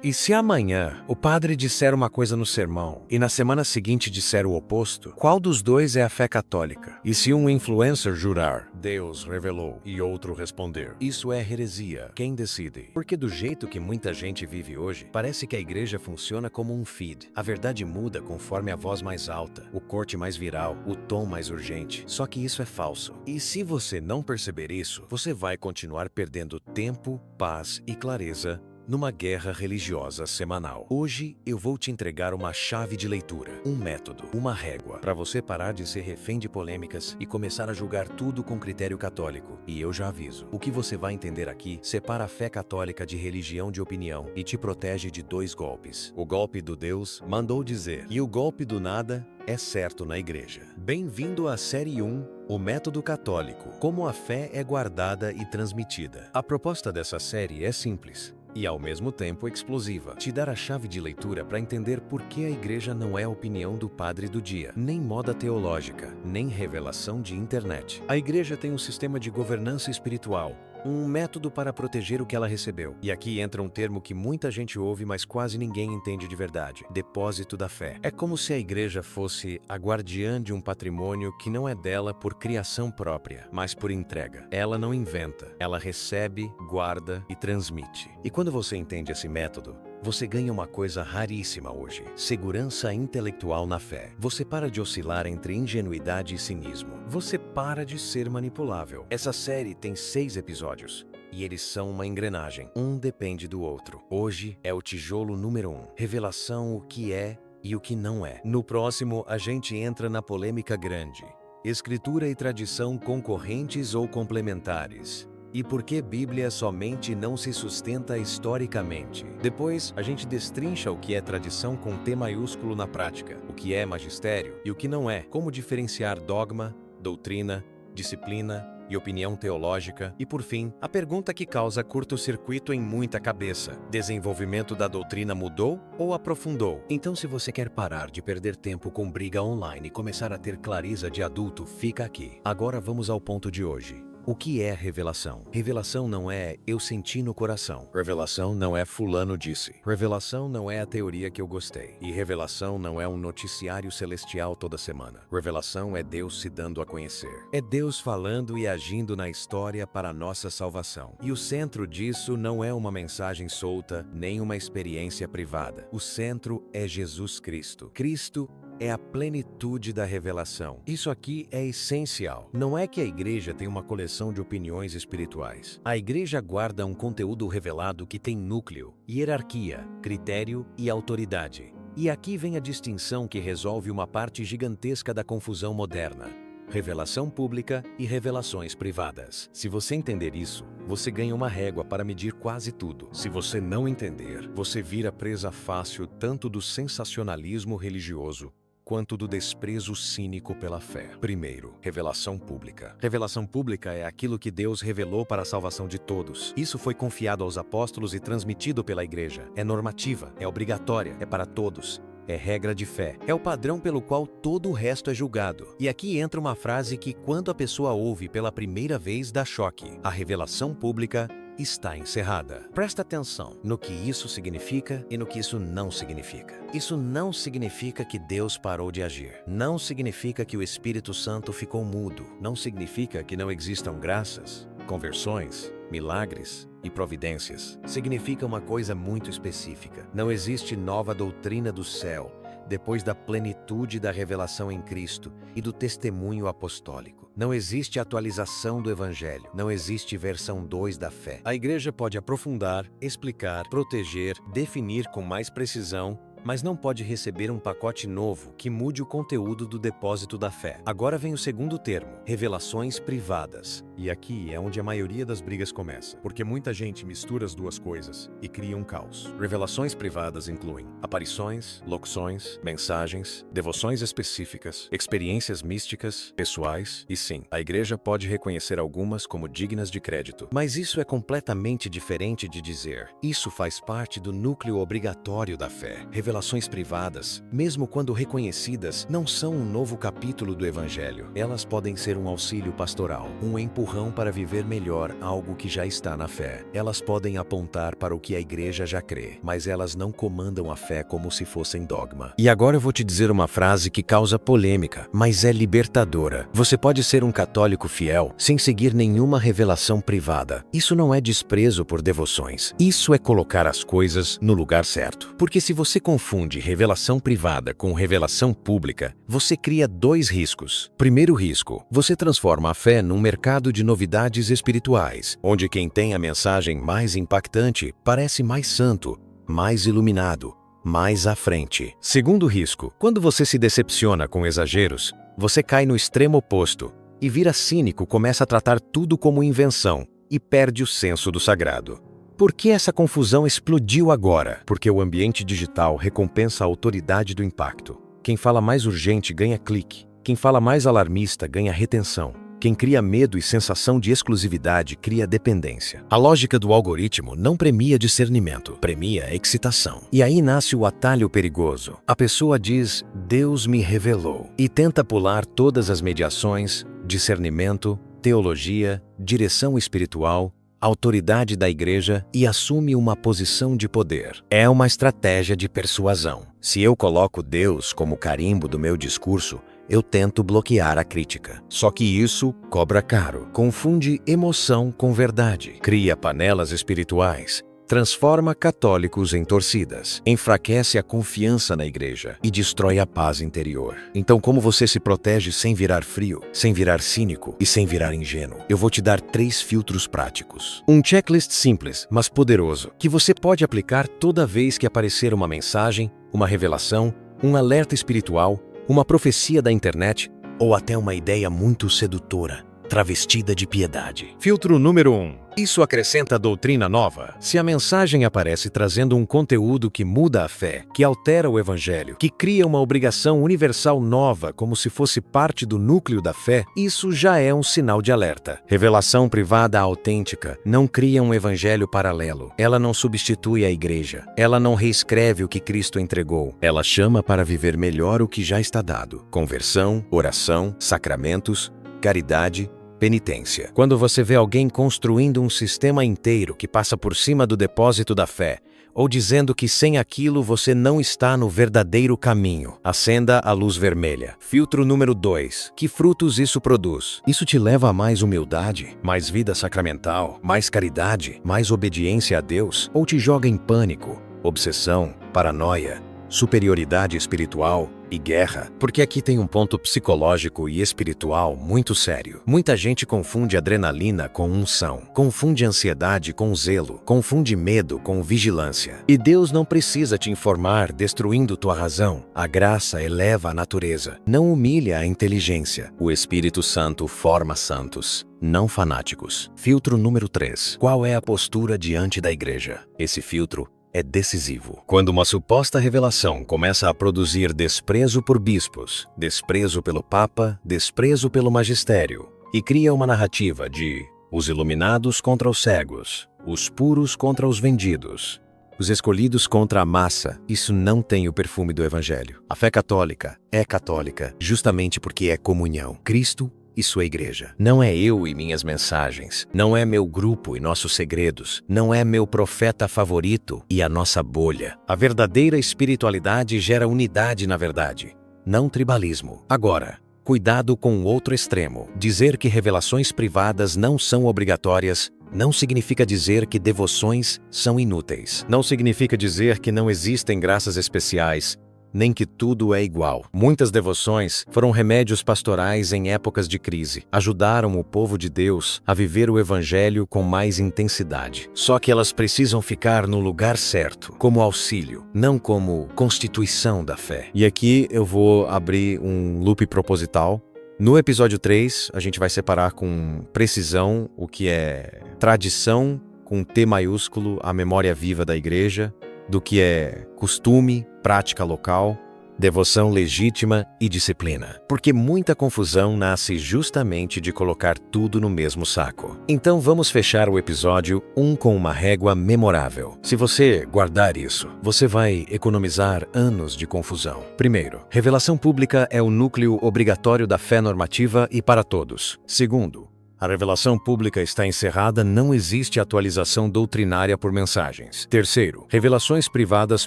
E se amanhã o padre disser uma coisa no sermão e na semana seguinte disser o oposto, qual dos dois é a fé católica? E se um influencer jurar, Deus revelou, e outro responder, isso é heresia, quem decide? Porque do jeito que muita gente vive hoje, parece que a igreja funciona como um feed. A verdade muda conforme a voz mais alta, o corte mais viral, o tom mais urgente. Só que isso é falso. E se você não perceber isso, você vai continuar perdendo tempo, paz e clareza numa guerra religiosa semanal. Hoje eu vou te entregar uma chave de leitura, um método, uma régua, para você parar de ser refém de polêmicas e começar a julgar tudo com critério católico. E eu já aviso, o que você vai entender aqui separa a fé católica de religião de opinião e te protege de dois golpes. O golpe do Deus mandou dizer e o golpe do nada é certo na igreja. Bem-vindo à série 1, o método católico, como a fé é guardada e transmitida. A proposta dessa série é simples e ao mesmo tempo explosiva. Te dar a chave de leitura para entender por que a igreja não é a opinião do padre do dia, nem moda teológica, nem revelação de internet. A igreja tem um sistema de governança espiritual, um método para proteger o que ela recebeu. E aqui entra um termo que muita gente ouve, mas quase ninguém entende de verdade: depósito da fé. É como se a igreja fosse a guardiã de um patrimônio que não é dela por criação própria, mas por entrega. Ela não inventa, ela recebe, guarda e transmite. E quando você entende esse método, você ganha uma coisa raríssima hoje: segurança intelectual na fé. Você para de oscilar entre ingenuidade e cinismo. Você para de ser manipulável. Essa série tem 6 episódios. E eles são uma engrenagem. Um depende do outro. Hoje é o tijolo número 1. Revelação: o que é e o que não é. No próximo, a gente entra na polêmica grande: escritura e tradição concorrentes ou complementares. E por que Bíblia somente não se sustenta historicamente? Depois, a gente destrincha o que é tradição com T maiúsculo na prática, o que é magistério e o que não é, como diferenciar dogma, doutrina, disciplina e opinião teológica. E por fim, a pergunta que causa curto-circuito em muita cabeça: desenvolvimento da doutrina mudou ou aprofundou? Então, se você quer parar de perder tempo com briga online e começar a ter clareza de adulto, fica aqui. Agora vamos ao ponto de hoje. O que é revelação? Revelação não é eu senti no coração. Revelação não é fulano disse. Revelação não é a teoria que eu gostei. E revelação não é um noticiário celestial toda semana. Revelação é Deus se dando a conhecer. É Deus falando e agindo na história para a nossa salvação. E o centro disso não é uma mensagem solta, nem uma experiência privada. O centro é Jesus Cristo. Cristo é a plenitude da revelação. Isso aqui é essencial. Não é que a igreja tem uma coleção de opiniões espirituais. A igreja guarda um conteúdo revelado que tem núcleo, hierarquia, critério e autoridade. E aqui vem a distinção que resolve uma parte gigantesca da confusão moderna: revelação pública e revelações privadas. Se você entender isso, você ganha uma régua para medir quase tudo. Se você não entender, você vira presa fácil tanto do sensacionalismo religioso quanto do desprezo cínico pela fé. Primeiro, revelação pública. Revelação pública é aquilo que Deus revelou para a salvação de todos. Isso foi confiado aos apóstolos e transmitido pela igreja. É normativa, é obrigatória, é para todos. É regra de fé. É o padrão pelo qual todo o resto é julgado. E aqui entra uma frase que, quando a pessoa ouve pela primeira vez, dá choque: a revelação pública está encerrada. Presta atenção no que isso significa e no que isso não significa. Isso não significa que Deus parou de agir. Não significa que o Espírito Santo ficou mudo. Não significa que não existam graças, conversões, milagres e providências. Significa uma coisa muito específica: não existe nova doutrina do céu depois da plenitude da revelação em Cristo e do testemunho apostólico. Não existe atualização do Evangelho. Não existe versão 2 da fé. A igreja pode aprofundar, explicar, proteger, definir com mais precisão, mas não pode receber um pacote novo que mude o conteúdo do depósito da fé. Agora vem o segundo termo: revelações privadas. E aqui é onde a maioria das brigas começa, porque muita gente mistura as duas coisas e cria um caos. Revelações privadas incluem aparições, locuções, mensagens, devoções específicas, experiências místicas, pessoais, e sim, a igreja pode reconhecer algumas como dignas de crédito. Mas isso é completamente diferente de dizer: isso faz parte do núcleo obrigatório da fé. Revelações revelações privadas, mesmo quando reconhecidas, não são um novo capítulo do Evangelho. Elas podem ser um auxílio pastoral, um empurrão para viver melhor algo que já está na fé. Elas podem apontar para o que a igreja já crê, mas elas não comandam a fé como se fossem dogma. E agora eu vou te dizer uma frase que causa polêmica, mas é libertadora. Você pode ser um católico fiel sem seguir nenhuma revelação privada. Isso não é desprezo por devoções. Isso é colocar as coisas no lugar certo. Porque se você confunde revelação privada com revelação pública, você cria dois riscos. Primeiro risco, você transforma a fé num mercado de novidades espirituais, onde quem tem a mensagem mais impactante parece mais santo, mais iluminado, mais à frente. Segundo risco, quando você se decepciona com exageros, você cai no extremo oposto e vira cínico, começa a tratar tudo como invenção e perde o senso do sagrado. Por que essa confusão explodiu agora? Porque o ambiente digital recompensa a autoridade do impacto. Quem fala mais urgente ganha clique. Quem fala mais alarmista ganha retenção. Quem cria medo e sensação de exclusividade cria dependência. A lógica do algoritmo não premia discernimento, premia excitação. E aí nasce o atalho perigoso. A pessoa diz, Deus me revelou, e tenta pular todas as mediações, discernimento, teologia, direção espiritual, autoridade da igreja e assume uma posição de poder. É uma estratégia de persuasão. Se eu coloco Deus como carimbo do meu discurso, eu tento bloquear a crítica. Só que isso cobra caro. Confunde emoção com verdade. Cria panelas espirituais. Transforma católicos em torcidas. Enfraquece a confiança na igreja e destrói a paz interior. Então, como você se protege sem virar frio, sem virar cínico e sem virar ingênuo? Eu vou te dar 3 filtros práticos. Um checklist simples, mas poderoso, que você pode aplicar toda vez que aparecer uma mensagem, uma revelação, um alerta espiritual, uma profecia da internet ou até uma ideia muito sedutora, travestida de piedade. Filtro número 1. Isso acrescenta doutrina nova. Se a mensagem aparece trazendo um conteúdo que muda a fé, que altera o evangelho, que cria uma obrigação universal nova como se fosse parte do núcleo da fé, isso já é um sinal de alerta. Revelação privada autêntica não cria um evangelho paralelo. Ela não substitui a igreja. Ela não reescreve o que Cristo entregou. Ela chama para viver melhor o que já está dado. Conversão, oração, sacramentos, caridade, penitência. Quando você vê alguém construindo um sistema inteiro que passa por cima do depósito da fé, ou dizendo que sem aquilo você não está no verdadeiro caminho, acenda a luz vermelha. Filtro número 2. Que frutos isso produz? Isso te leva a mais humildade, mais vida sacramental, mais caridade, mais obediência a Deus? Ou te joga em pânico, obsessão, paranoia, superioridade espiritual e guerra? Porque aqui tem um ponto psicológico e espiritual muito sério. Muita gente confunde adrenalina com unção, confunde ansiedade com zelo, confunde medo com vigilância. E Deus não precisa te informar destruindo tua razão. A graça eleva a natureza, não humilha a inteligência. O Espírito Santo forma santos, não fanáticos. Filtro número 3. Qual é a postura diante da igreja? Esse filtro é decisivo. Quando uma suposta revelação começa a produzir desprezo por bispos, desprezo pelo Papa, desprezo pelo magistério, e cria uma narrativa de os iluminados contra os cegos, os puros contra os vendidos, os escolhidos contra a massa, isso não tem o perfume do Evangelho. A fé católica é católica justamente porque é comunhão. Cristo e sua igreja. Não é eu e minhas mensagens, não é meu grupo e nossos segredos, não é meu profeta favorito e a nossa bolha. A verdadeira espiritualidade gera unidade na verdade, não tribalismo. Agora, cuidado com o outro extremo. Dizer que revelações privadas não são obrigatórias não significa dizer que devoções são inúteis. Não significa dizer que não existem graças especiais, nem que tudo é igual. Muitas devoções foram remédios pastorais em épocas de crise. Ajudaram o povo de Deus a viver o Evangelho com mais intensidade. Só que elas precisam ficar no lugar certo, como auxílio, não como constituição da fé. E aqui eu vou abrir um loop proposital. No episódio 3, a gente vai separar com precisão o que é tradição, com T maiúsculo, a memória viva da igreja, do que é costume, prática local, devoção legítima e disciplina. Porque muita confusão nasce justamente de colocar tudo no mesmo saco. Então vamos fechar o episódio 1 com uma régua memorável. Se você guardar isso, você vai economizar anos de confusão. Primeiro, revelação pública é o núcleo obrigatório da fé normativa e para todos. Segundo, a revelação pública está encerrada, não existe atualização doutrinária por mensagens. Terceiro, revelações privadas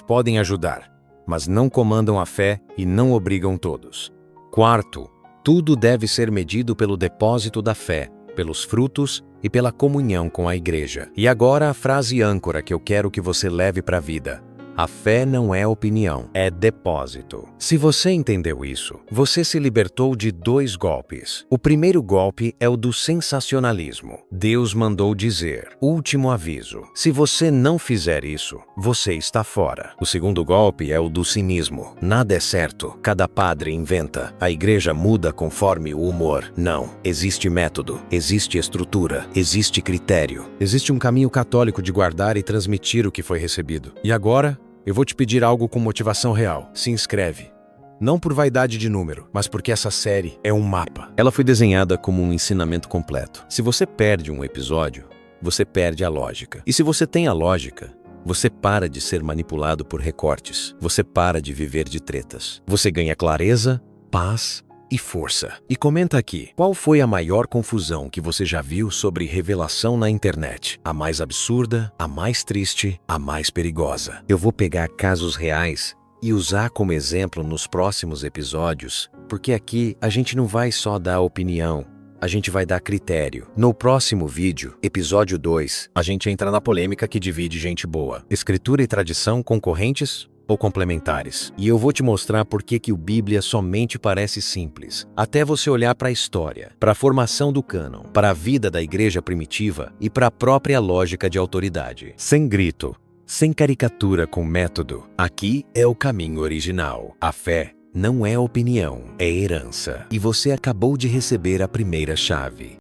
podem ajudar, mas não comandam a fé e não obrigam todos. Quarto, tudo deve ser medido pelo depósito da fé, pelos frutos e pela comunhão com a igreja. E agora a frase âncora que eu quero que você leve para a vida. A fé não é opinião, é depósito. Se você entendeu isso, você se libertou de 2 golpes. O primeiro golpe é o do sensacionalismo. Deus mandou dizer, último aviso, se você não fizer isso, você está fora. O segundo golpe é o do cinismo. Nada é certo, cada padre inventa, a igreja muda conforme o humor. Não, existe método, existe estrutura, existe critério. Existe um caminho católico de guardar e transmitir o que foi recebido. E agora, eu vou te pedir algo com motivação real. Se inscreve. Não por vaidade de número, mas porque essa série é um mapa. Ela foi desenhada como um ensinamento completo. Se você perde um episódio, você perde a lógica. E se você tem a lógica, você para de ser manipulado por recortes. Você para de viver de tretas. Você ganha clareza, paz e força. E comenta aqui, qual foi a maior confusão que você já viu sobre revelação na internet? A mais absurda, a mais triste, a mais perigosa. Eu vou pegar casos reais e usar como exemplo nos próximos episódios, porque aqui a gente não vai só dar opinião, a gente vai dar critério. No próximo vídeo, episódio 2, a gente entra na polêmica que divide gente boa. Escritura e tradição concorrentes ou complementares. E eu vou te mostrar por que o Bíblia somente parece simples, até você olhar para a história, para a formação do cânon, para a vida da igreja primitiva e para a própria lógica de autoridade. Sem grito, sem caricatura com método, aqui é o caminho original. A fé não é opinião, é herança. E você acabou de receber a primeira chave.